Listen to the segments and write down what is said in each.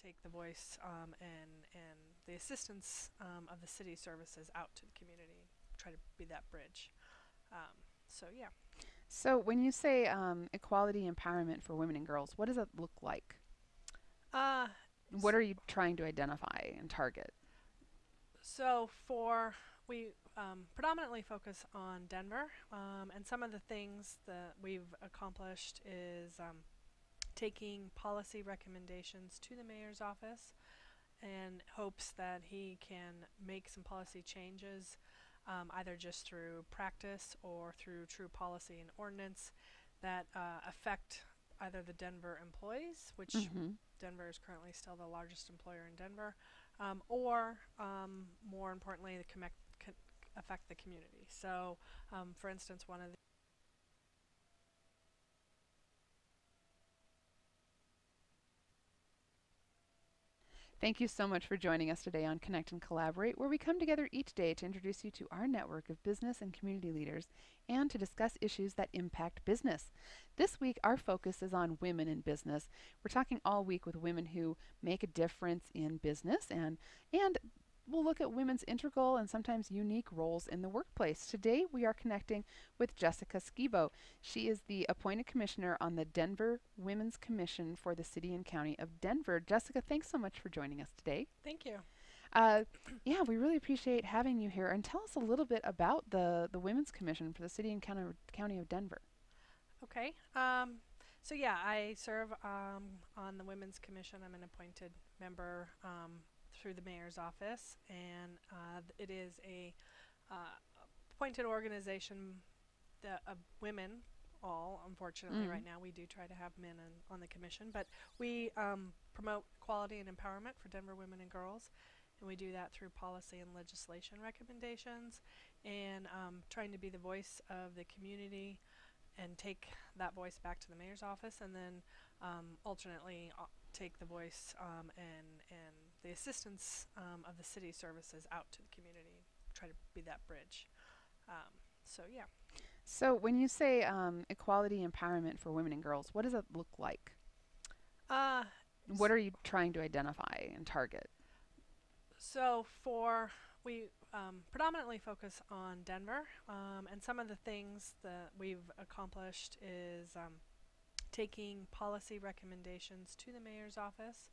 take the voice and the assistance of the city services out to the community, try to be that bridge. So yeah. So when you say equality empowerment for women and girls, what does it look like? Uh, What are you trying to identify and target? So for we predominantly focus on Denver, and some of the things that we've accomplished is taking policy recommendations to the mayor's office in hopes that he can make some policy changes, either just through practice or through true policy and ordinance that affect either the Denver employees, which Mm-hmm. Denver is currently still the largest employer in Denver, or more importantly, affect the community. So, for instance, one of the Thank you so much for joining us today on Connect and Collaborate, where we come together each day to introduce you to our network of business and community leaders and to discuss issues that impact business. This week, our focus is on women in business. We're talking all week with women who make a difference in business and we'll look at women's integral and sometimes unique roles in the workplace. Today, we are connecting with Jessica Skibo. She is the appointed commissioner on the Denver Women's Commission for the City and County of Denver. Jessica, thanks so much for joining us today. thank you. Uh, yeah, we really appreciate having you here. And tell us a little bit about the Women's Commission for the City and County of Denver. Okay. So yeah, I serve on the Women's Commission. I'm an appointed member through the mayor's office, and it is a uh, appointed organization that of women. All unfortunately, Mm. right now we do try to have men on the commission, but we promote equality and empowerment for Denver women and girls, and we do that through policy and legislation recommendations, and trying to be the voice of the community and take that voice back to the mayor's office, and then alternately take the voice and the assistance of the city services out to the community, try to be that bridge. So yeah. So, when you say equality empowerment for women and girls, what does it look like? Uh, What are you trying to identify and target? so for we predominantly focus on Denver, and some of the things that we've accomplished is taking policy recommendations to the mayor's office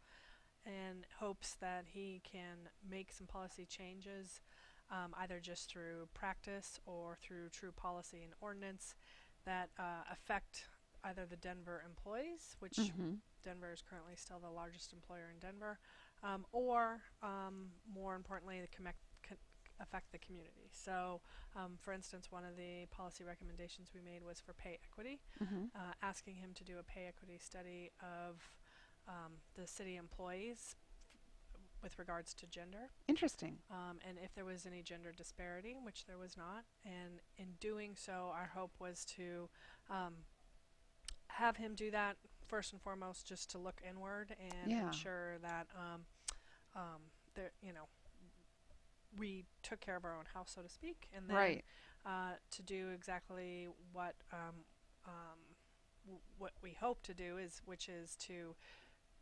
in hopes that he can make some policy changes, either just through practice or through true policy and ordinance that affect either the Denver employees, which Mm-hmm. Denver is currently still the largest employer in Denver, or more importantly, affect the community. So, for instance, one of the policy recommendations we made was for pay equity, Mm-hmm. asking him to do a pay equity study of the city employees with regards to gender, Interesting. and if there was any gender disparity, which there was not. And in doing so, our hope was to um, have him do that first and foremost, just to look inward and Yeah. ensure that there, we took care of our own house, so to speak, and then Right. to do exactly what we hope to do is, which is to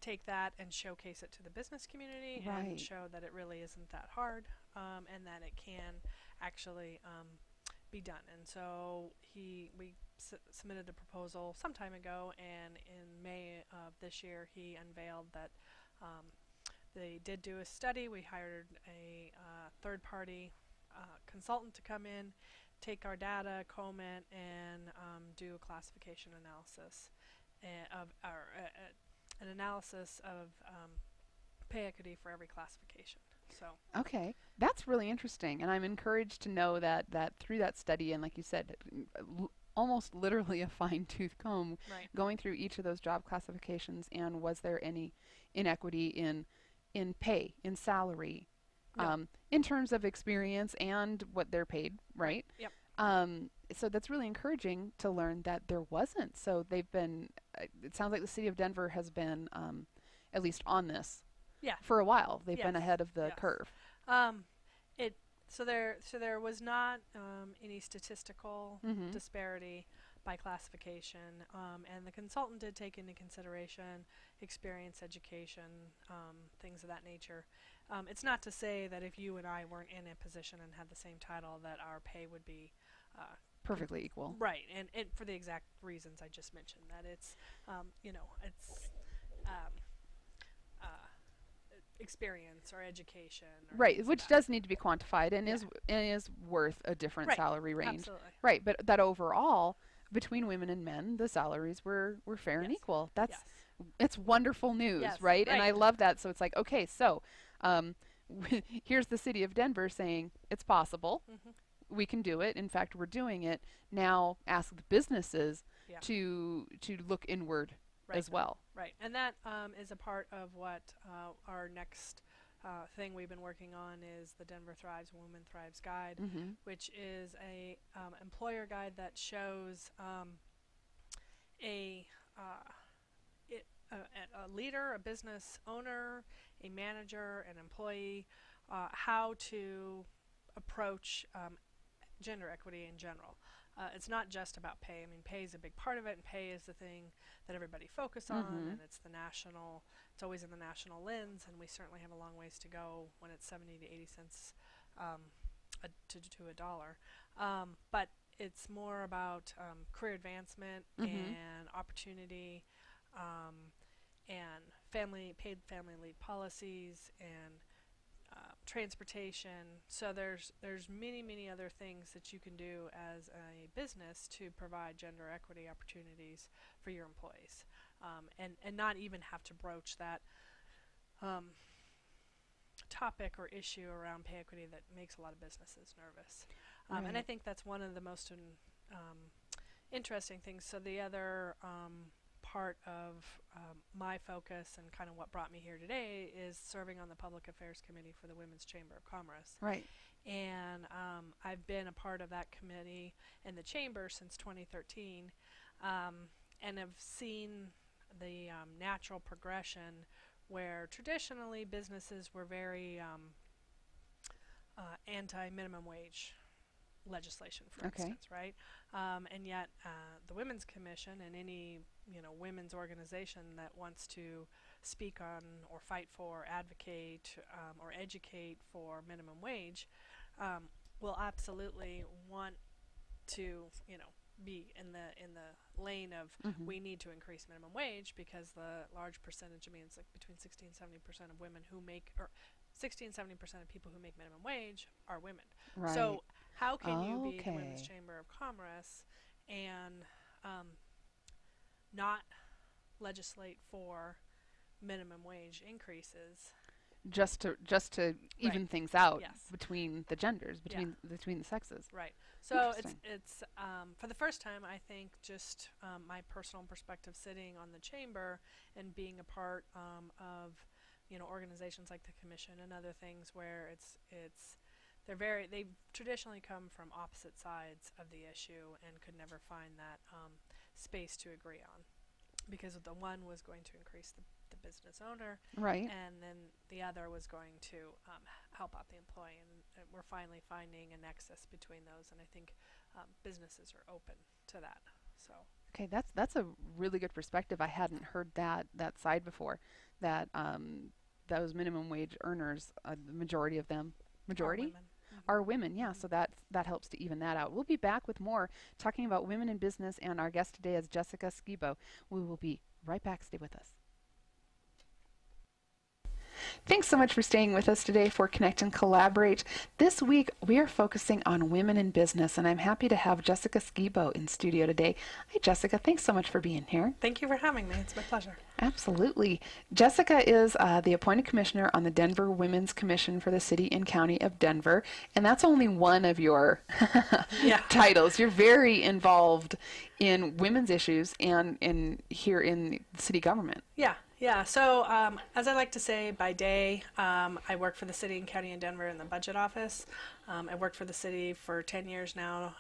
take that and showcase it to the business community and Right. show that it really isn't that hard, and that it can actually be done. And so we submitted a proposal some time ago, and in May of this year, he unveiled that they did do a study. We hired a third-party consultant to come in, take our data, comb it, and do a classification analysis of our an analysis of pay equity for every classification. So Okay, that's really interesting, and I'm encouraged to know that through that study, and like you said, almost literally a fine-tooth comb, right, going through each of those job classifications, and was there any inequity in pay, in salary, no, in terms of experience and what they're paid, right, right? yep, So that's really encouraging to learn that there wasn't. So they've been. It sounds like the city of Denver has been at least on this yeah, for a while. They've been yes, ahead of the yes. curve. Um, it so there was not any statistical Mm-hmm. disparity. by classification, and the consultant did take into consideration experience, education, things of that nature. It's not to say that if you and I weren't in a position and had the same title that our pay would be Perfectly equal. right, and for the exact reasons I just mentioned, that it's it's um, uh, experience or education or Right, things like which that. does need to be quantified and Yeah. is worth a different Right. salary range. Absolutely. Right, but that overall between women and men, the salaries were fair and Yes. equal. That's Yes. it's wonderful news, Yes. right? And I Right. love that. So it's like, okay, so um, here's the city of Denver saying it's possible. Hmm. We can do it. In fact, we're doing it. Now ask the businesses Yeah. to look inward Right. as well. Right. And that is a part of what our next thing we've been working on is the Denver Thrives Women Thrives Guide, Mm-hmm. which is a employer guide that shows a uh, a leader, a business owner, a manager, an employee, how to approach gender equity in general. It's not just about pay. I mean, pay is a big part of it, and pay is the thing that everybody focuses on, Mm-hmm. and it's always in the national lens, and we certainly have a long ways to go when it's 70 to 80 cents to a dollar. But it's more about career advancement Mm-hmm. and opportunity, and paid family leave policies, and transportation. So there's many other things that you can do as a business to provide gender equity opportunities for your employees, and not even have to broach that um, topic or issue around pay equity that makes a lot of businesses nervous. And I Right. think that's one of the most interesting things. So the other part of my focus and kind of what brought me here today is serving on the Public Affairs Committee for the Women's Chamber of Commerce. Right. And I've been a part of that committee in the chamber since 2013, and have seen the natural progression where traditionally businesses were very anti-minimum wage legislation, for Okay. instance, right? And yet, the Women's Commission and any women's organization that wants to speak on or fight for, advocate, or educate for minimum wage will absolutely want to be in the lane of Mm-hmm. we need to increase minimum wage because the large percentage, I mean, it's like between 60 and 70% of women who make, or 60 and 70% of people who make minimum wage are women. Right. So how can you be the Women's Okay. Chamber of Commerce and not legislate for minimum wage increases? Just to Right. even things out Yes. between the genders, Yeah. between the sexes. Right. So Interesting. it's for the first time, I think, just my personal perspective sitting on the chamber and being a part of organizations like the commission and other things where they've traditionally come from opposite sides of the issue and could never find that space to agree on, because the one was going to increase the business owner, Right. and then the other was going to help out the employee, and we're finally finding a nexus between those, and I think businesses are open to that. So Okay, that's a really good perspective. I hadn't heard that side before. That those minimum wage earners, the majority of them, are majority women. are women. Yeah, Hmm. so that helps to even that out. We'll be back with more talking about women in business, and our guest today is Jessica Skibo. We will be right back. Stay with us. Thanks so much for staying with us today for Connect and Collaborate. This week, we are focusing on women in business, and I'm happy to have Jessica Skibo in studio today. Hi, Jessica. Thanks so much for being here. Thank you for having me. It's my pleasure. Absolutely. Jessica is the appointed commissioner on the Denver Women's Commission for the City and County of Denver, and that's only one of your Yeah. titles. You're very involved in women's issues and here in city government. Yeah. Yeah. So as I like to say, by day, I work for the city and county in Denver in the budget office. I worked for the city for 10 years now,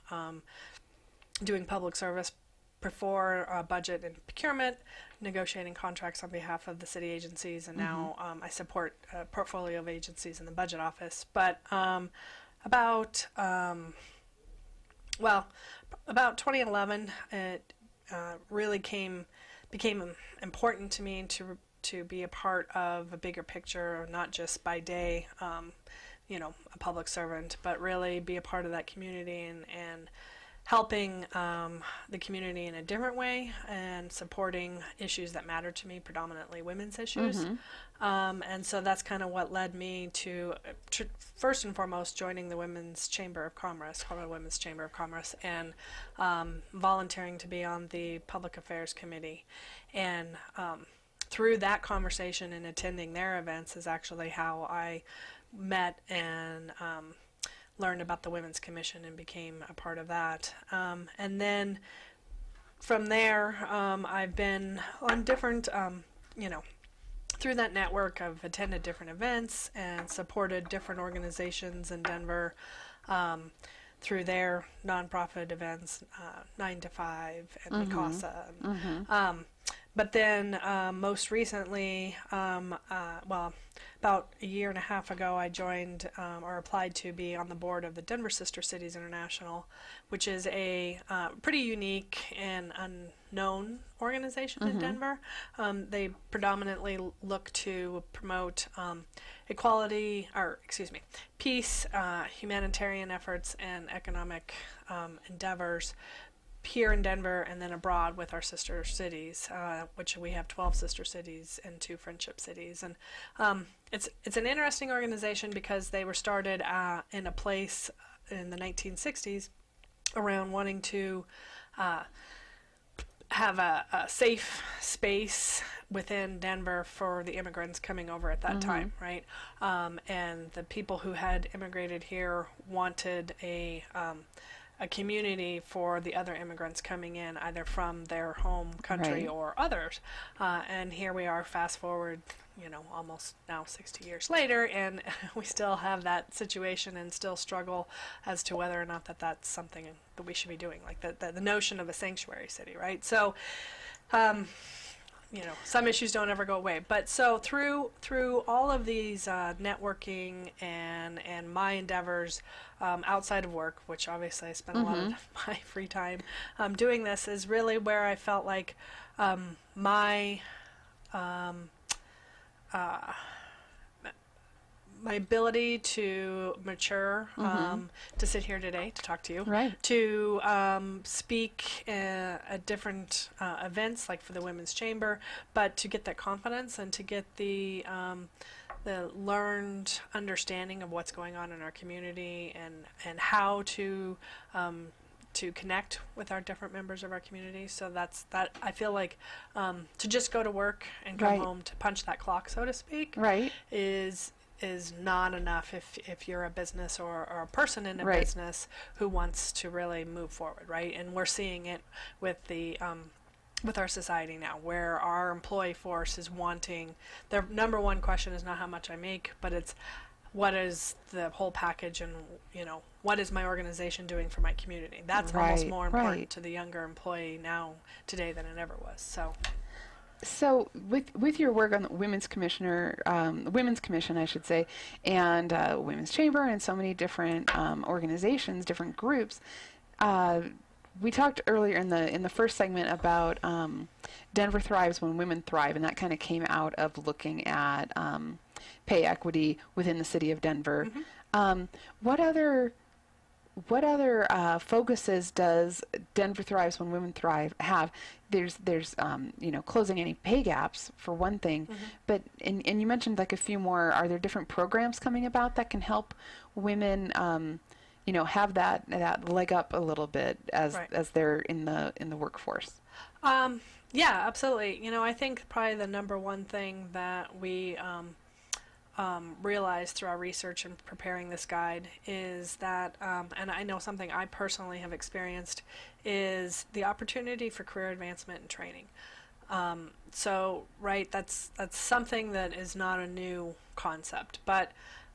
doing public service before budget and procurement, negotiating contracts on behalf of the city agencies, and now I support a portfolio of agencies in the budget office. But about Well, about 2011, it really became important to me to be a part of a bigger picture, not just by day, a public servant, but really be a part of that community and helping the community in a different way and supporting issues that matter to me, predominantly women's issues. Mm-hmm. And so that's kind of what led me to, first and foremost, joining the Women's Chamber of Commerce, Colorado Women's Chamber of Commerce, and volunteering to be on the Public Affairs Committee. And through that conversation and attending their events is actually how I met and learned about the Women's Commission and became a part of that. And then from there, I've been on different, through that network, I've attended different events and supported different organizations in Denver through their nonprofit events, 9 to 5 and Mm-hmm. Mikasa. Mm-hmm. But then most recently, about a year and a half ago, I joined or applied to be on the board of the Denver Sister Cities International, which is a pretty unique and unknown organization in Denver. They predominantly look to promote peace, humanitarian efforts, and economic endeavors here in Denver and then abroad with our sister cities, which we have 12 sister cities and 2 friendship cities. And it's an interesting organization because they were started in a place in the 1960s around wanting to have a safe space within Denver for the immigrants coming over at that time, right? And the people who had immigrated here wanted a community for the other immigrants coming in, either from their home country or others. And here we are, fast forward, almost now 60 years later, and we still have that situation and still struggle as to whether or not that's something that we should be doing, like the notion of a sanctuary city, right? So, some issues don't ever go away. But so through all of these networking and my endeavors outside of work, which obviously I spend a lot of my free time doing this, is really where I felt like my my ability to mature, to sit here today to talk to you, to speak at different events, like for the Women's Chamber, but to get that confidence and to get the learned understanding of what's going on in our community and how to connect with our different members of our community. So that I feel like to just go to work and come home to punch that clock, so to speak, is not enough if you're a business or a person in a business who wants to really move forward, right? And we're seeing it with the with our society now, where our employee force is wanting, their number one question is not how much I make, but it's what is the whole package, and what is my organization doing for my community. That's almost more important to the younger employee now today than it ever was. So with your work on the Women's Commission, I should say, and Women's Chamber, and so many different organizations, different groups, we talked earlier in the first segment about Denver thrives when women thrive, and that kind of came out of looking at pay equity within the city of Denver. What other focuses does Denver Thrives When Women Thrive have? There's closing any pay gaps for one thing, but and you mentioned like a few more. Are there different programs coming about that can help women have that leg up a little bit as they're in the workforce? Yeah, absolutely. I think probably the number one thing that we realized through our research and preparing this guide is that, and I know something I personally have experienced, is the opportunity for career advancement and training. That's something that is not a new concept, but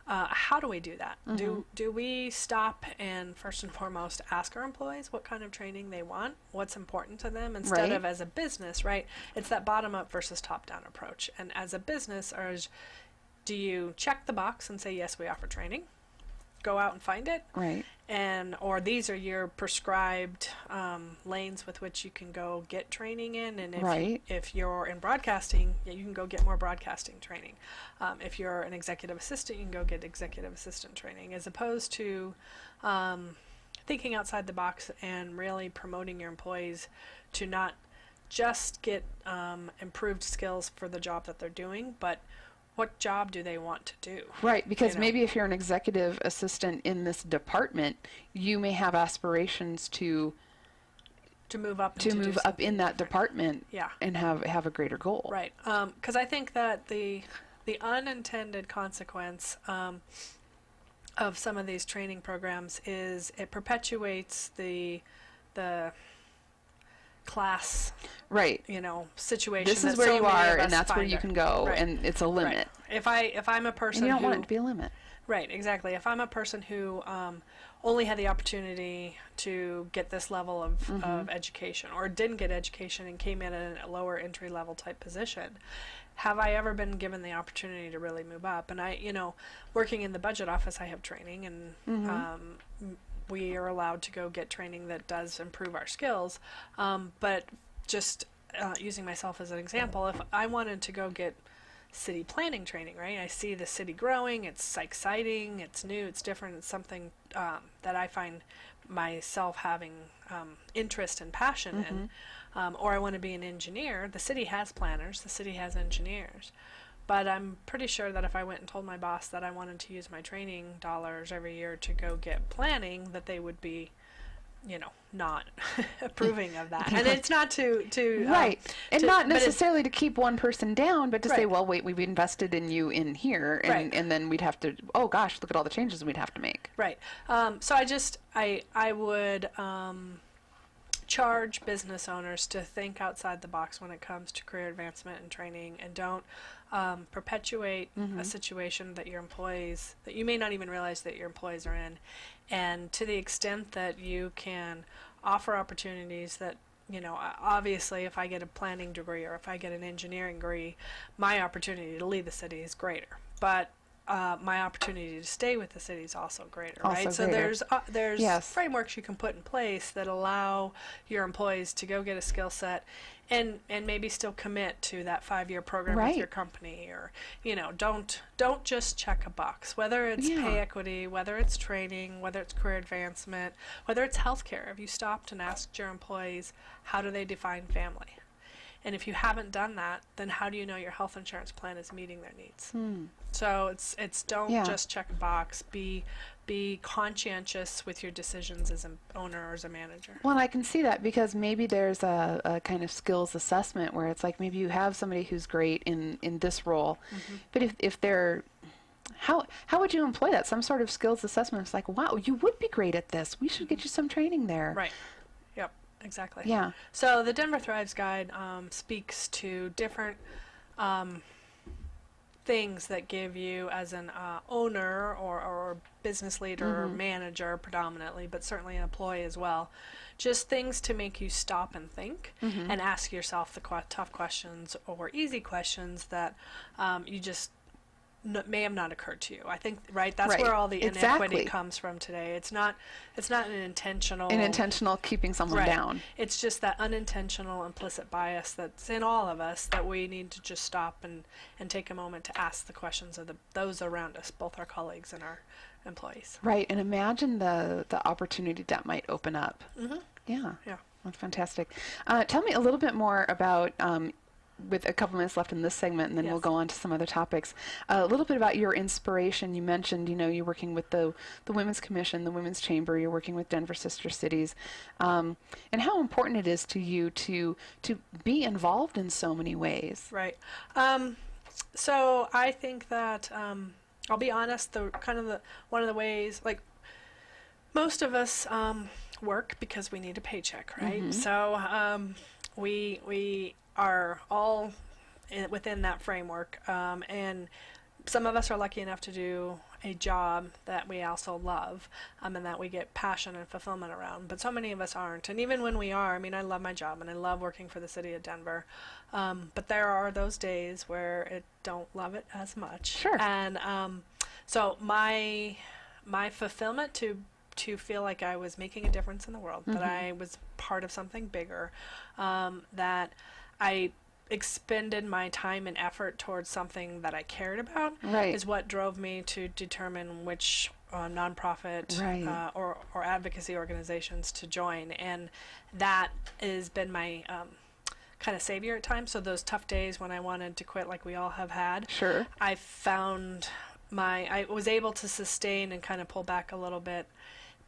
how do we do that? Do we stop and first and foremost ask our employees what kind of training they want, what's important to them, instead of as a business, right? It's that bottom up versus top down approach. And as a business, do you check the box and say, yes, we offer training? go out and find it. Right. And or these are your prescribed lanes with which you can go get training in. And if you're in broadcasting, yeah, you can go get more broadcasting training. If you're an executive assistant, you can go get executive assistant training, as opposed to thinking outside the box and really promoting your employees to not just get improved skills for the job that they're doing, but what job do they want to do? Right, because maybe if you're an executive assistant in this department, you may have aspirations to move up in that department, and have a greater goal. Right, because I think that the unintended consequence of some of these training programs is it perpetuates the class situation. This is where you are, and that's where you can go, and it's a limit. Right. If I'm a person and you don't want it to be a limit. Right, exactly. If I'm a person who only had the opportunity to get this level of education, or didn't get education and came in at a lower entry level type position, have I ever been given the opportunity to really move up? And working in the budget office, I have training, and we are allowed to go get training that does improve our skills. But just using myself as an example, if I wanted to go get city planning training, right? I see the city growing, it's exciting, it's new, it's different, it's something that I find myself having interest and passion in. Or I want to be an engineer. The city has planners, the city has engineers. But I'm pretty sure that if I went and told my boss that I wanted to use my training dollars every year to go get planning, that they would be, not approving of that. And it's not to right, and not necessarily to keep one person down, but to say, well, wait, we've invested in you in here, and then we'd have to, oh gosh, look at all the changes we'd have to make. Right. So I would charge business owners to think outside the box when it comes to career advancement and training, and don't perpetuate a situation that that you may not even realize that your employees are in. And to the extent that you can offer opportunities that, obviously if I get a planning degree or if I get an engineering degree, my opportunity to lead the city is greater. But my opportunity to stay with the city is also greater, right? So there's frameworks you can put in place that allow your employees to go get a skill set and maybe still commit to that 5-year program with your company, or don't just check a box, whether it's pay equity, whether it's training, whether it's career advancement, whether it's healthcare. Have you stopped and asked your employees, how do they define family? And if you haven't done that, then how do you know your health insurance plan is meeting their needs? So it's don't just check a box. Be conscientious with your decisions as an owner or as a manager. Well, and I can see that, because maybe there's a kind of skills assessment where it's like, maybe you have somebody who's great in this role, but if they're how would you employ that? Some sort of skills assessment. It's like, wow, you would be great at this. We should get you some training there. Right. Yep. Exactly. Yeah. So the Denver Thrives Guide speaks to different things that give you, as an owner or business leader or manager predominantly, but certainly an employee as well, just things to make you stop and think and ask yourself the tough questions or easy questions that you just may have not occurred to you. I think, that's where all the inequity comes from today. It's not an intentional keeping someone down. It's just that unintentional implicit bias that's in all of us, that we need to just stop and take a moment to ask the questions of those around us, both our colleagues and our employees. Right, and imagine the opportunity that might open up. Yeah, yeah, that's fantastic. Tell me a little bit more about, with a couple minutes left in this segment, and then we'll go on to some other topics. A little bit about your inspiration. You mentioned, you're working with the Women's Commission, the Women's Chamber. You're working with Denver Sister Cities, and how important it is to you to be involved in so many ways. Right. So I think that I'll be honest. One of the ways, like most of us work because we need a paycheck, right? So we are all within that framework, and some of us are lucky enough to do a job that we also love, and that we get passion and fulfillment around, but so many of us aren't. And even when we are, I love my job and I love working for the city of Denver, but there are those days where I don't love it as much. Sure. And so my my fulfillment to feel like I was making a difference in the world, that I was part of something bigger, that I expended my time and effort towards something that I cared about, is what drove me to determine which nonprofit or advocacy organizations to join. And that has been my kind of savior at times. So those tough days when I wanted to quit, like we all have had, I found I was able to sustain and kind of pull back a little bit,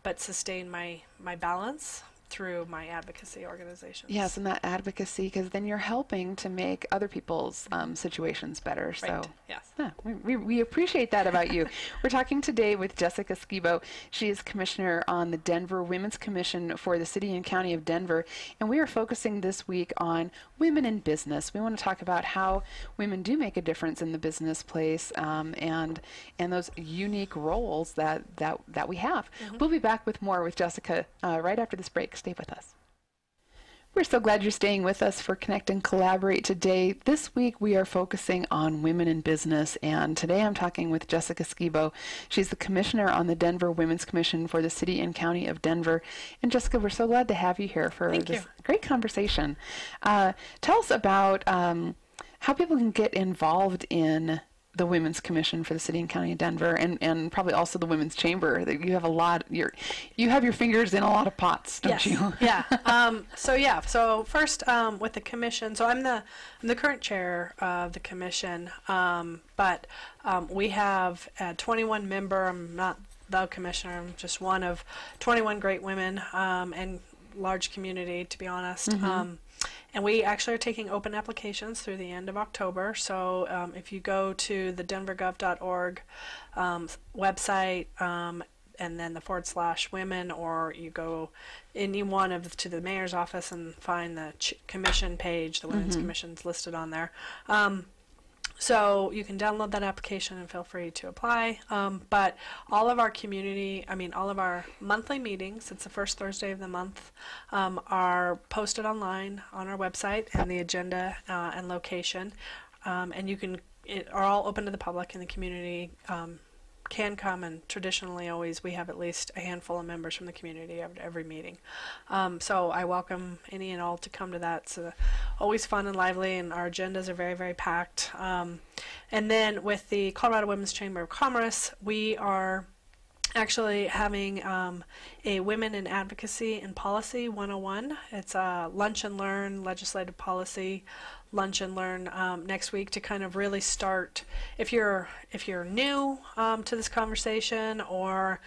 but sustain my balance through my advocacy organizations. Yes, and that advocacy, because then you're helping to make other people's situations better. Right. So Yes. Yeah, we appreciate that about you. We're talking today with Jessica Skibo. She is commissioner on the Denver Women's Commission for the City and County of Denver, and we are focusing this week on women in business. We want to talk about how women do make a difference in the business place, and those unique roles that we have. We'll be back with more with Jessica right after this break. Stay with us. We're so glad you're staying with us for Connect and Collaborate today. This week we are focusing on women in business, and today I'm talking with Jessica Skibo. She's the commissioner on the Denver Women's Commission for the City and County of Denver. And Jessica, we're so glad to have you here for this great conversation. Tell us about how people can get involved in the Women's Commission for the City and County of Denver, and probably also the Women's Chamber. That you have a lot. You have your fingers in a lot of pots, don't you? Yeah. So first, with the commission. So I'm the current chair of the commission, but we have a 21 member. I'm not the commissioner. I'm just one of 21 great women and large community, to be honest. And we actually are taking open applications through the end of October. So if you go to the denvergov.org website and then the /women, or you go any one to the mayor's office and find the commission page, the Women's Commission's listed on there. So you can download that application and feel free to apply. But all of our all of our monthly meetings, it's the first Thursday of the month, are posted online on our website, and the agenda and location. And are all open to the public, and the community can come, and traditionally always we have at least a handful of members from the community at every meeting. So I welcome any and all to come to that. It's always fun and lively, and our agendas are very, very packed. And then with the Colorado Women's Chamber of Commerce, we are actually having a Women in Advocacy and Policy 101. It's a lunch and learn legislative policy lunch and learn next week, to kind of really start, if you're new to this conversation, or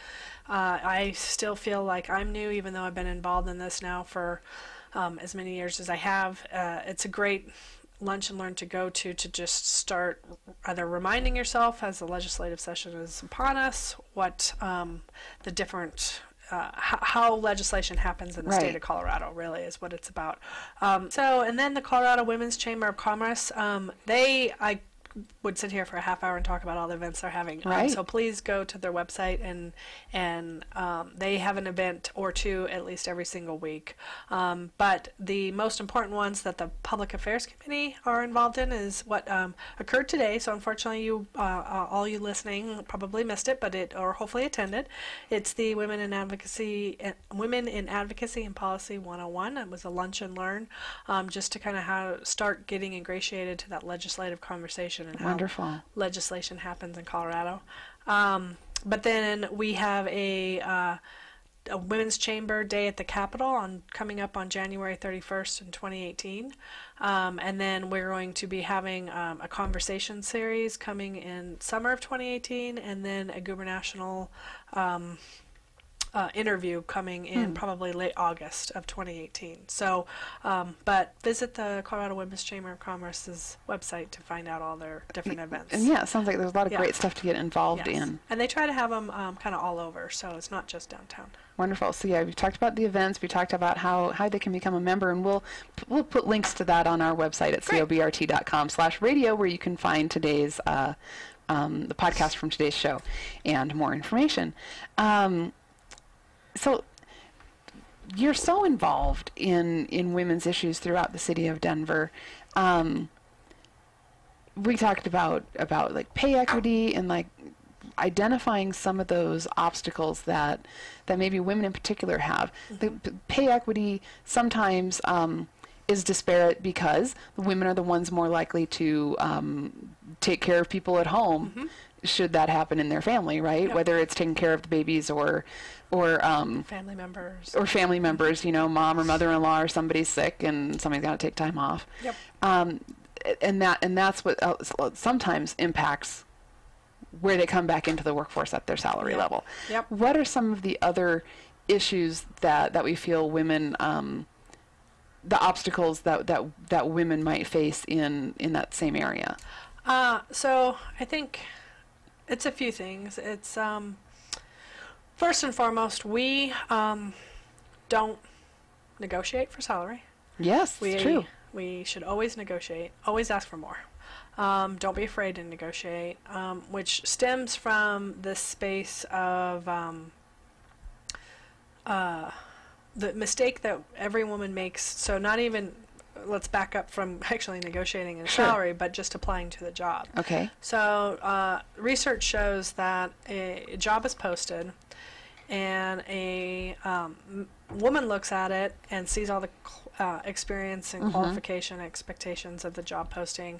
I still feel like I'm new even though I've been involved in this now for as many years as I have. It's a great lunch and learn to go to just start either reminding yourself as the legislative session is upon us what the different how legislation happens in the state of Colorado really is what it's about. And then the Colorado Women's Chamber of Commerce, I would sit here for a half hour and talk about all the events they're having. So please go to their website, and they have an event or two at least every single week. But the most important ones that the Public Affairs Committee are involved in is what occurred today. So unfortunately, all you listening probably missed it, or hopefully attended. It's the Women in Advocacy and Policy 101. It was a lunch and learn, just to kind of start getting ingratiated to that legislative conversation and how legislation happens in Colorado. But then we have a Women's Chamber Day at the Capitol coming up on January 31st in 2018. And then we're going to be having a conversation series coming in summer of 2018, and then a gubernatorial interview coming in probably late August of 2018. So, but visit the Colorado Women's Chamber of Commerce's website to find out all their different events. And yeah, it sounds like there's a lot of great stuff to get involved in. And they try to have them kind of all over, so it's not just downtown. Wonderful. So yeah, we talked about the events. We talked about how they can become a member, and we'll put links to that on our website at cobrt.com/radio, where you can find today's the podcast from today's show and more information. So you're so involved in women's issues throughout the city of Denver. We talked about like pay equity and like identifying some of those obstacles that maybe women in particular have. Mm-hmm. The pay equity sometimes is disparate because the women are the ones more likely to take care of people at home. Mm-hmm. Should that happen in their family, right? Yep. Whether it's taking care of the babies or family members, you know, mom or mother-in-law or somebody's sick and somebody's got to take time off. Yep. And that's what sometimes impacts where they come back into the workforce at their salary Yep. level. Yep. What are some of the other issues that we feel women, the obstacles that women might face in that same area? So I think it's a few things. It's first and foremost, we don't negotiate for salary. Yes, it's true. We should always negotiate, always ask for more. Don't be afraid to negotiate, which stems from this space of the mistake that every woman makes. So not even, let's back up from actually negotiating a Sure. salary, but just applying to the job. Okay. So research shows that a job is posted and a woman looks at it and sees all the experience and qualification expectations of the job posting,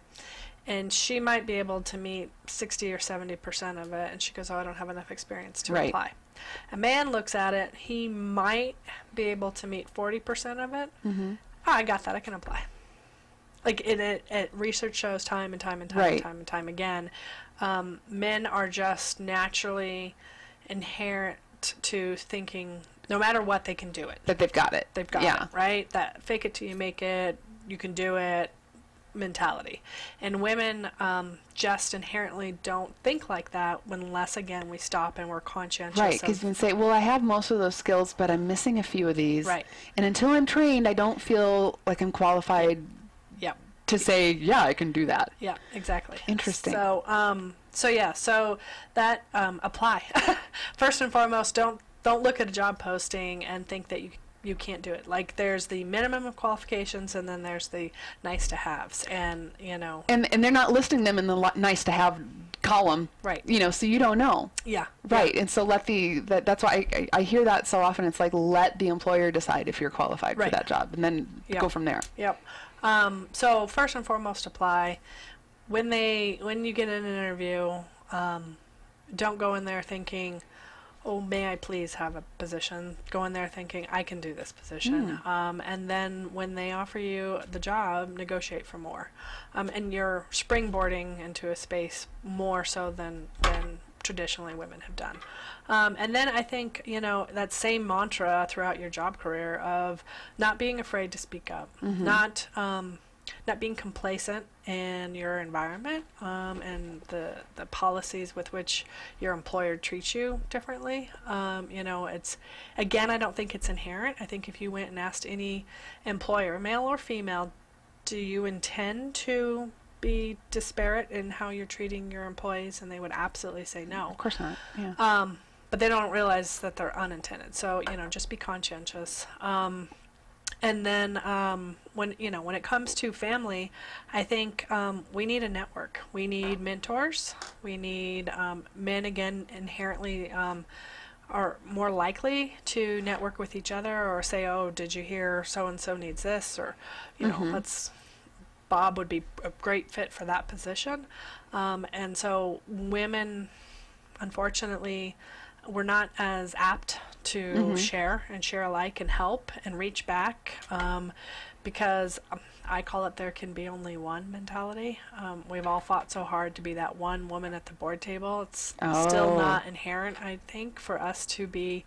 and she might be able to meet 60 or 70% of it, and she goes, oh, I don't have enough experience to Right. apply. A man looks at it, he might be able to meet 40% of it. Mm-hmm. Oh, I got that, I can apply. Like it research shows time and time and time Right. and time and time again, men are just naturally inherent to thinking no matter what they can do it. That they've got it. They've got Yeah. it, right? That fake it till you make it, you can do it mentality. And women just inherently don't think like that unless, again, we stop and we're conscientious. Right, because you can say, well, I have most of those skills, but I'm missing a few of these. Right. And until I'm trained, I don't feel like I'm qualified Yep. to say, yeah, I can do that. Yeah, exactly. Interesting. So, so that apply. First and foremost, don't look at a job posting and think that you can't do it. Like, there's the minimum of qualifications, and then there's the nice to haves, and you know. And they're not listing them in the nice to have column. Right. You know, so you don't know. Yeah. Right. Yeah. And so that's why I hear that so often. It's like, let the employer decide if you're qualified Right. for that job, and then Yep. go from there. Yep. So first and foremost, apply. When you get in an interview, don't go in there thinking, oh, may I please have a position. Go in there thinking, I can do this position. And then when they offer you the job, negotiate for more. And you're springboarding into a space more so than traditionally women have done. And then I think, you know, that same mantra throughout your job career of not being afraid to speak up, not being complacent in your environment, and the policies with which your employer treats you differently. You know, it's, again, I don't think it's inherent. I think if you went and asked any employer, male or female, do you intend to be disparate in how you're treating your employees? And they would absolutely say no. Of course not. Yeah. But they don't realize that they're unintended. So, you know, just be conscientious. And then when it comes to family, I think we need a network. We need mentors. We need men, again, inherently are more likely to network with each other or say, oh, did you hear so-and-so needs this? Or, you know, Bob would be a great fit for that position. And so women, unfortunately, we're not as apt to share alike and help and reach back, because I call it there can be only one mentality. We've all fought so hard to be that one woman at the board table. It's still not inherent, I think, for us to be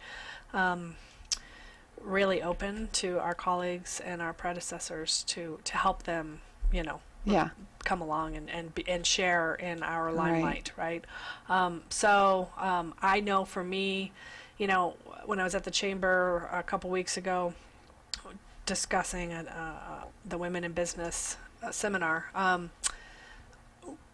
really open to our colleagues and our predecessors to help them, you know, come along and share in our limelight, right? So I know for me, you know, when I was at the chamber a couple weeks ago discussing the Women in Business seminar,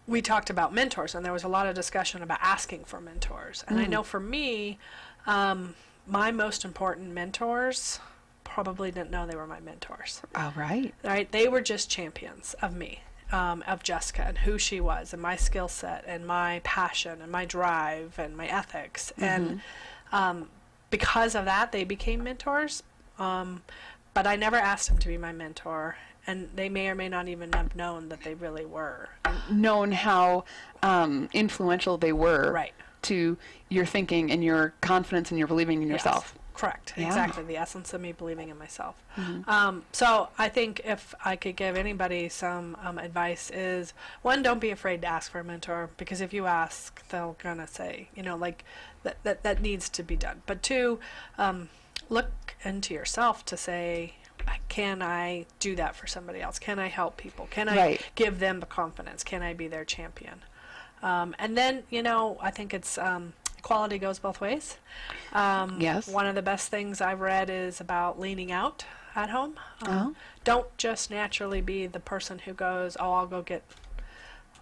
we talked about mentors, and there was a lot of discussion about asking for mentors. And I know for me, my most important mentors probably didn't know they were my mentors. All right. Right? They were just champions of me. of Jessica and who she was and my skill set and my passion and my drive and my ethics. And because of that, they became mentors. But I never asked them to be my mentor. And they may or may not even have known that they really were. Known how influential they were Right. to your thinking and your confidence and your believing in yourself. Yes, correct. Yeah. Exactly. The essence of me believing in myself. So I think if I could give anybody some advice is, one, don't be afraid to ask for a mentor, because if you ask, they're going to say, like that needs to be done. But two, look into yourself to say, can I do that for somebody else? Can I help people? Can I give them the confidence? Can I be their champion? And then, I think it's equality goes both ways. Yes. One of the best things I've read is about leaning out at home. Don't just naturally be the person who goes, oh, I'll go get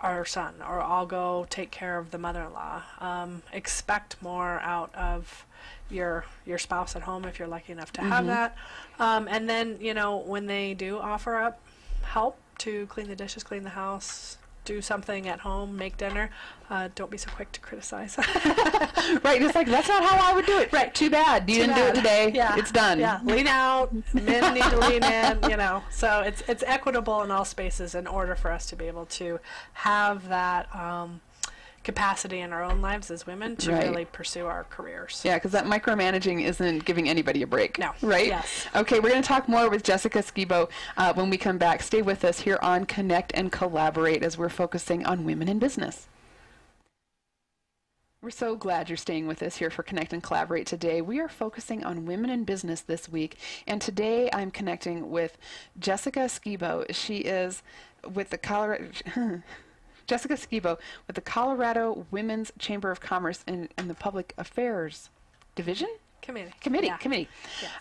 our son, or I'll go take care of the mother-in-law. Expect more out of your spouse at home if you're lucky enough to have that. And then, when they do offer up help to clean the dishes, clean the house, do something at home, make dinner, don't be so quick to criticize. Right, it's like, that's not how I would do it. Right. Too bad. You didn't do it today. Yeah. It's done. Yeah. Lean out. Men need to lean in, So it's equitable in all spaces in order for us to be able to have that capacity in our own lives as women to really pursue our careers. Yeah, because that micromanaging isn't giving anybody a break. No. Right? Yes. Okay, we're going to talk more with Jessica Skibo when we come back. Stay with us here on Connect and Collaborate as we're focusing on women in business. We're so glad you're staying with us here for Connect and Collaborate today. We are focusing on women in business this week, and today I'm connecting with Jessica Skibo. She is with the Jessica Skibo with the Colorado Women's Chamber of Commerce and the Public Affairs Division? Committee.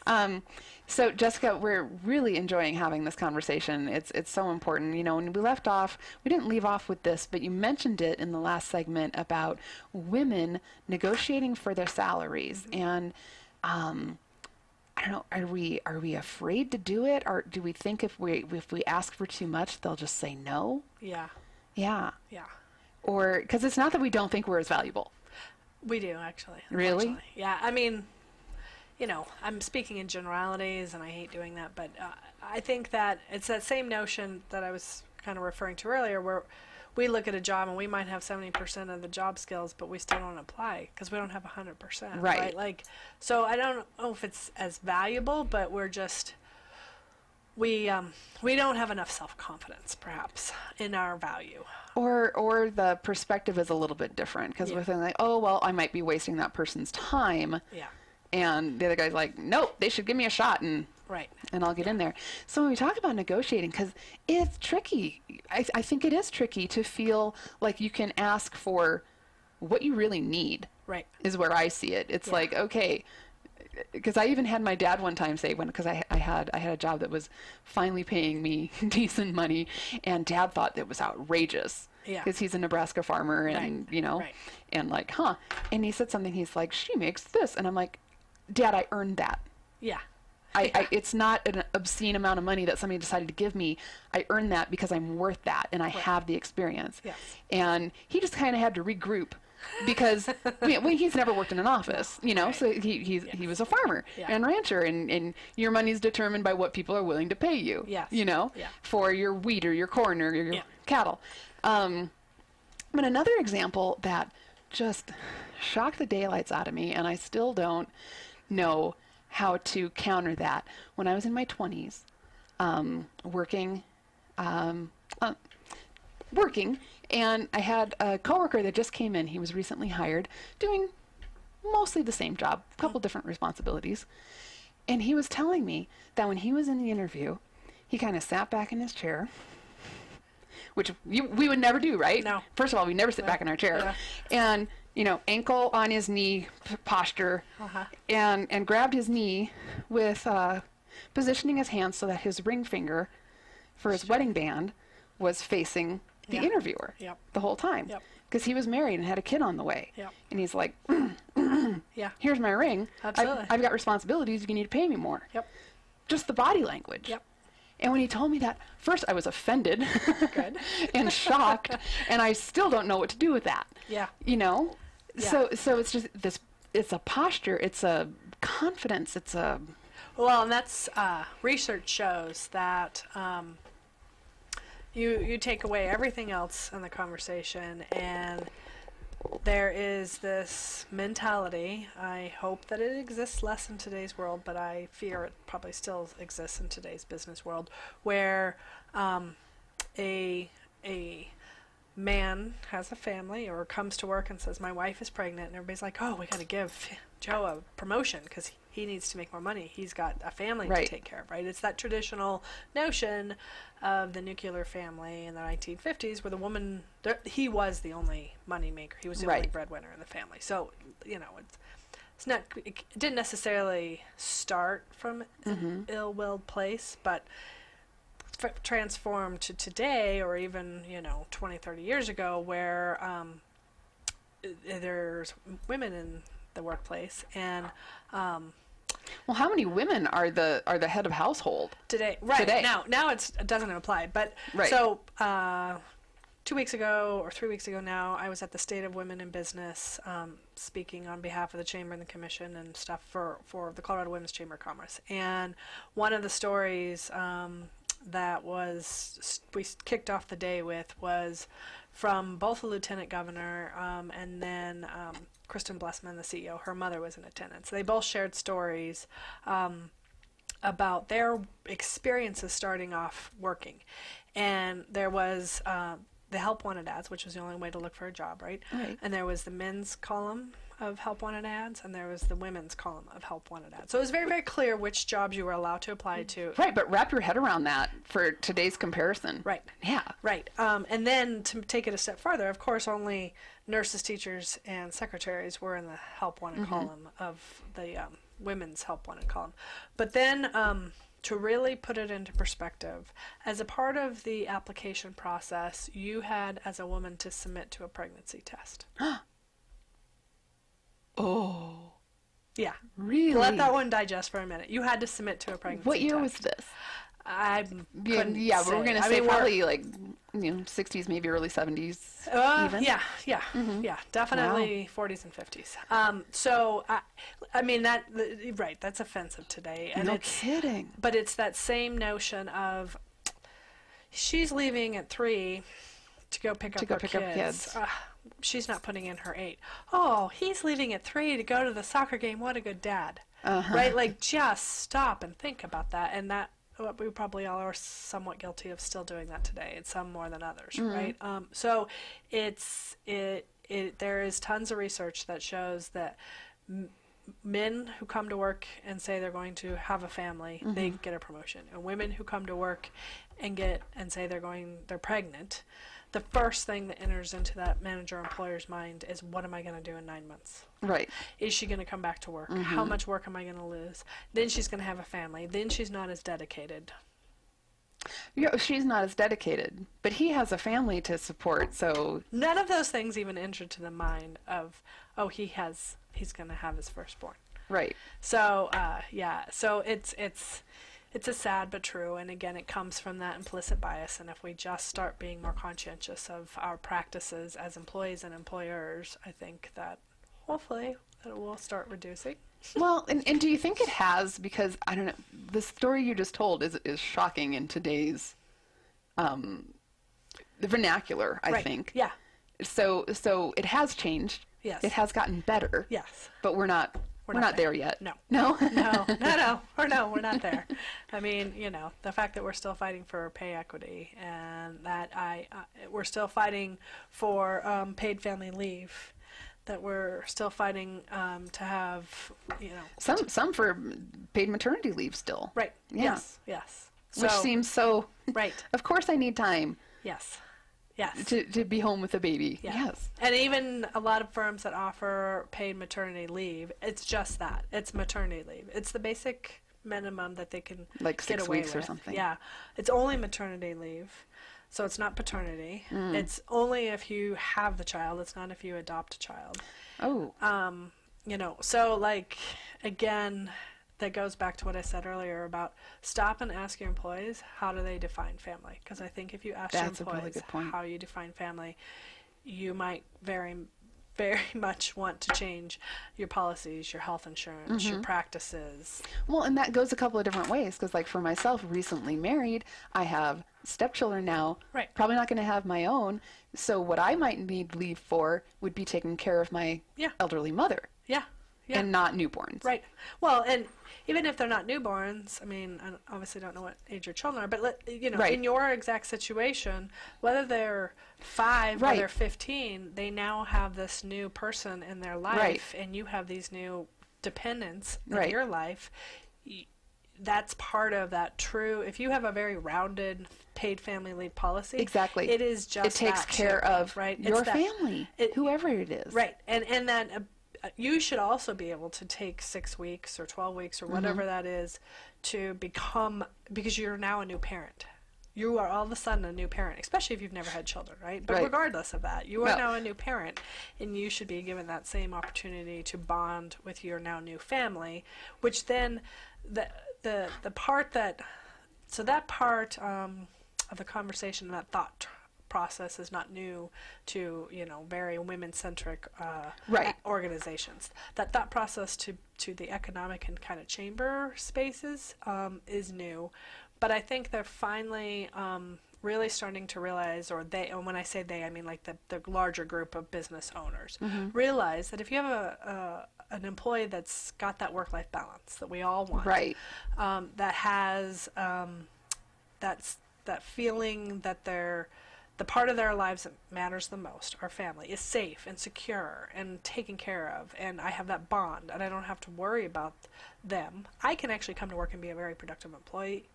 Yes. So Jessica, we're really enjoying having this conversation. It's so important. When we left off, we didn't leave off with this, but you mentioned it in the last segment about women negotiating for their salaries. And I don't know, are we afraid to do it, or do we think if we ask for too much, they'll just say no? Yeah. Yeah. Yeah. Or because it's not that we don't think we're as valuable. We do, actually. Really? Yeah. I mean, I'm speaking in generalities, and I hate doing that, but I think that it's that same notion that I was kind of referring to earlier, where we look at a job and we might have 70% of the job skills, but we still don't apply because we don't have 100%. Right. Like, so I don't know if it's as valuable, but we're just, we don't have enough self-confidence, perhaps, in our value. Or the perspective is a little bit different, because we're thinking like, oh, well, I might be wasting that person's time. Yeah. And the other guy's like, nope, they should give me a shot, and I'll get in there. So when we talk about negotiating, because it's tricky, I think it is tricky to feel like you can ask for what you really need. Right. Is where I see it. It's like, okay, because I even had my dad one time say, because I had a job that was finally paying me decent money, and Dad thought it was outrageous. Yeah. Because he's a Nebraska farmer, and and like, and he said something. He's like, she makes this, and I'm like, Dad, I earned that. Yeah. It's not an obscene amount of money that somebody decided to give me. I earned that because I'm worth that, and I have the experience. Yes. And he just kind of had to regroup, because he's never worked in an office, so he was a farmer and rancher, and your money's determined by what people are willing to pay you, for your wheat or your corn or your cattle. But another example that just shocked the daylights out of me, and I still don't know how to counter that. When I was in my 20s, working, and I had a coworker that just came in. He was recently hired, doing mostly the same job, a couple different responsibilities. And he was telling me that when he was in the interview, he kind of sat back in his chair, which we would never do, right? No. First of all, we never sit back in our chair. Yeah. And, ankle on his knee posture, and grabbed his knee with positioning his hands so that his ring finger for his wedding band was facing the interviewer the whole time. Because he was married and had a kid on the way. And he's like, here's my ring. Absolutely. I've got responsibilities. You need to pay me more. Just the body language. And when he told me that, first I was offended Good. and shocked, and I still don't know what to do with that. Yeah. You know? Yeah. So it's just this, it's a posture, it's a confidence, it's a... Well, and that's research shows that you take away everything else in the conversation, and there is this mentality. I hope that it exists less in today's world, but I fear it probably still exists in today's business world, where a man has a family or comes to work and says, my wife is pregnant, and everybody's like, oh, we got to give Joe a promotion because he needs to make more money. He's got a family Right. to take care of, right? It's that traditional notion of the nuclear family in the 1950s where the woman, he was the only money maker. He was the only Right. breadwinner in the family. So, you know, it's not, it didn't necessarily start from an ill-willed place, but transformed to today, or even, you know, 20, 30 years ago, where there's women in the workplace, and Well, how many women are the head of household? today, right Today. now it doesn't apply, but Right. so 2 weeks ago or 3 weeks ago now, I was at the State of Women in Business, speaking on behalf of the Chamber and the Commission and stuff for the Colorado Women's Chamber of Commerce. And one of the stories that we kicked off the day with was from both the Lieutenant Governor and then Kristen Blessman, the CEO. Her mother was in attendance. They both shared stories about their experiences starting off working. And there was the Help Wanted ads, which was the only way to look for a job, right? Right. And there was the men's column of Help Wanted ads, and there was the women's column of Help Wanted ads. So it was very, very clear which jobs you were allowed to apply to. Right, but wrap your head around that for today's comparison. Right. Yeah. Right. And then to take it a step further, of course, only nurses, teachers, and secretaries were in the Help Wanted column of the women's Help Wanted column. But then to really put it into perspective, as a part of the application process, you had, as a woman, to submit to a pregnancy test. Oh. Yeah. Really? Let that one digest for a minute. You had to submit to a pregnancy What year test. was this? I couldn't Yeah, say. we're going to I say mean, we're- probably like, 60s, maybe early 70s even. Yeah, definitely 40s and 50s. So I mean right, that's offensive today, and No it's kidding. but it's that same notion of she's leaving at 3 to go pick up her kids. She's not putting in her 8. Oh, he's leaving at 3 to go to the soccer game. What a good dad, right? Like, just stop and think about that, and that. We probably all are somewhat guilty of still doing that today, and some more than others, right? So there is tons of research that shows that men who come to work and say they're going to have a family, they get a promotion, and women who come to work and say they're pregnant, the first thing that enters into that manager or employer's mind is, what am I going to do in 9 months? Right. Is she going to come back to work? How much work am I going to lose? Then she's going to have a family. Then she's not as dedicated. Yeah, she's not as dedicated, but he has a family to support, so... None of those things even enter to the mind of, oh, he's going to have his firstborn. Right. So, so it's a sad but true, and again, it comes from that implicit bias, and if we just start being more conscientious of our practices as employees and employers, I think that hopefully it will start reducing. Well, and do you think it has? Because, I don't know, the story you just told is shocking in today's the vernacular, I think. Yeah. So it has changed. Yes. It has gotten better. Yes. But we're not there yet. No. No? No, we're not there. I mean, the fact that we're still fighting for pay equity, and that we're still fighting for paid family leave, that we're still fighting to have, some for paid maternity leave still. Right. Yeah. Yes. Which seems so. Right. Of course, I need time. Yes. To be home with a baby. Yeah. Yes. And even a lot of firms that offer paid maternity leave, it's just that. It's maternity leave. It's the basic minimum that they can Like get 6 away weeks with. or something. Yeah. It's only maternity leave. So it's not paternity. It's only if you have the child. It's not if you adopt a child. Oh. So like, again, that goes back to what I said earlier about stop and ask your employees, how do they define family? Because I think if you ask your That's a really employees good point. how you define family, you might very much want to change your policies, your health insurance, your practices. Well, and that goes a couple of different ways, because like for myself, recently married, I have stepchildren now, Right. probably not going to have my own. So what I might need leave for would be taking care of my Yeah. elderly mother Yeah. Yeah. and not newborns. Right. Well, and even if they're not newborns, I mean, I obviously don't know what age your children are, but Right. in your exact situation, whether they're 5 or Right. they're 15, they now have this new person in their life, Right. and you have these new dependents in Right. your life. That's part of that true. If you have a very rounded paid family leave policy, Exactly. it is just It takes that care too, of right? your It's that- family, whoever it is. Right, and then you should also be able to take 6 weeks or 12 weeks or whatever that is to become, because you're now a new parent. You are all of a sudden a new parent, especially if you've never had children, right? But Right. regardless of that, you are Well- now a new parent, and you should be given that same opportunity to bond with your now new family, which then the part that, so that part of the conversation, that thought process is not new to very women-centric Right. organizations. That thought process to the economic and kind of chamber spaces is new, but I think they're finally really starting to realize, and when I say they, I mean like the larger group of business owners, realize that if you have an employee that's got that work-life balance that we all want, Right. that has that feeling that the part of their lives that matters the most, our family, is safe and secure and taken care of, and I have that bond and I don't have to worry about them, I can actually come to work and be a very productive employee,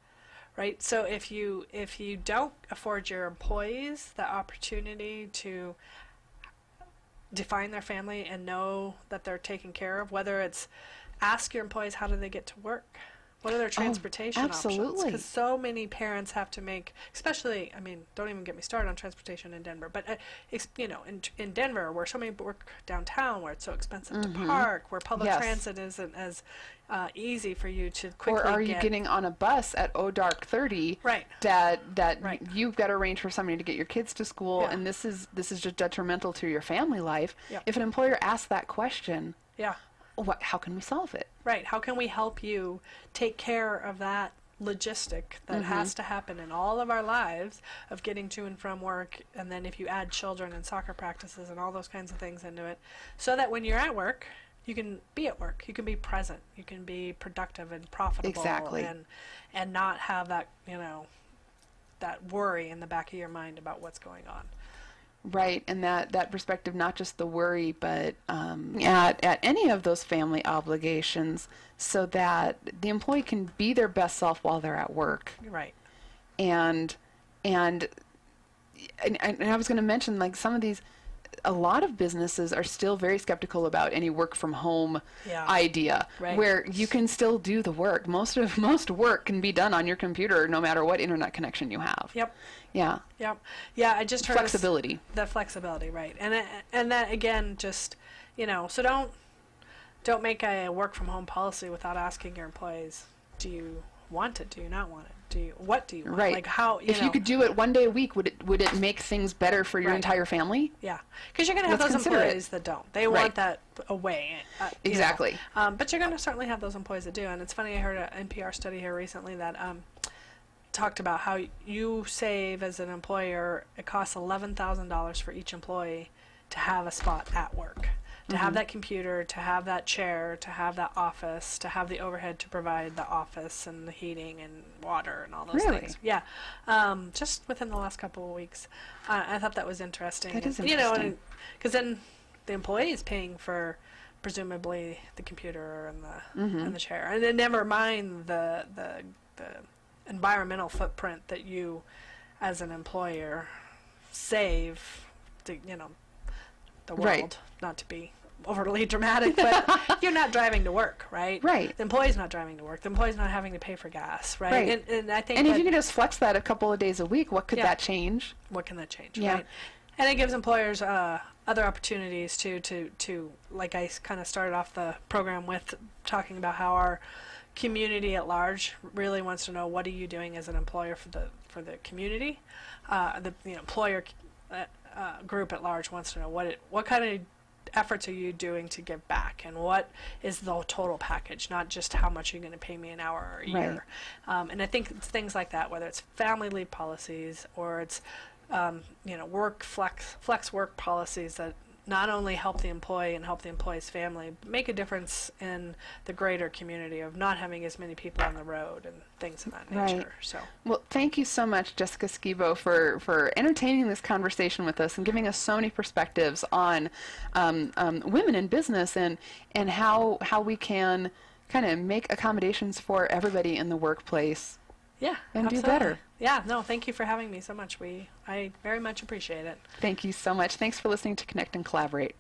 right? So if you don't afford your employees the opportunity to define their family and know that they're taken care of, whether it's ask your employees how do they get to work, what are their transportation options? absolutely. Because so many parents have to make, especially, I mean, don't even get me started on transportation in Denver, but in Denver, where so many work downtown, where it's so expensive to park, where public Yes. transit isn't as easy for you to quickly Or are you get. getting on a bus at dark 30 Right. that Right. you've got to arrange for somebody to get your kids to school, Yeah. and this is just detrimental to your family life? Yep. If an employer asks that question, Yeah. how can we solve it? Right. How can we help you take care of that logistic that has to happen in all of our lives of getting to and from work, and then if you add children and soccer practices and all those kinds of things into it, so that when you're at work, you can be at work, you can be present, you can be productive and profitable, Exactly. and not have that that worry in the back of your mind about what's going on. Right, and that perspective, not just the worry, but at any of those family obligations, so that the employee can be their best self while they're at work. Right. And I was going to mention, like, some of these, a lot of businesses are still very skeptical about any work from home Yeah. idea, Right. where you can still do the work. Most work can be done on your computer, no matter what internet connection you have. Yep. Yeah. Yep. Yeah, I just heard Flexibility. The flexibility, right? And that again, just so don't make a work from home policy without asking your employees, do you want it? Do you not want it? What do you want? Right. Like how If you could do it one day a week, would it make things better for your Right. entire family? Yeah, because you're going to have Let's those consider it. employees that don't. They Right. want that away. Exactly. But you're going to certainly have those employees that do. And it's funny, I heard an NPR study here recently that talked about how you save as an employer. It costs $11,000 for each employee to have a spot at work, to have that computer, to have that chair, to have that office, to have the overhead to provide the office and the heating and water and all those Really? things. Yeah, just within the last couple of weeks, I thought that was interesting. That is And, interesting. because then the employee is paying for presumably the computer and the chair, and then never mind the environmental footprint that you, as an employer, save to the world. Right. Not to be overly dramatic, but you're not driving to work, right? Right. The employee's not driving to work. The employee's not having to pay for gas, right? Right. And I think And if that you could just flex that a couple of days a week, what could Yeah. that change? what can that change, Yeah. right? And it gives employers other opportunities to like I kind of started off the program with talking about how our community at large really wants to know, what are you doing as an employer for the community. The employer group at large wants to know what kind of efforts are you doing to give back, and what is the total package, not just how much you're going to pay me an hour or a year. And I think it's things like that, whether it's family leave policies or it's work flex work policies that not only help the employee and help the employee's family, but make a difference in the greater community of not having as many people on the road and things of that nature. So, well, thank you so much, Jessica Skibo, for entertaining this conversation with us and giving us so many perspectives on women in business and how we can kind of make accommodations for everybody in the workplace. Yeah, and absolutely. do better. Yeah, no, thank you for having me so much. I very much appreciate it. Thank you so much. Thanks for listening to Connect and Collaborate.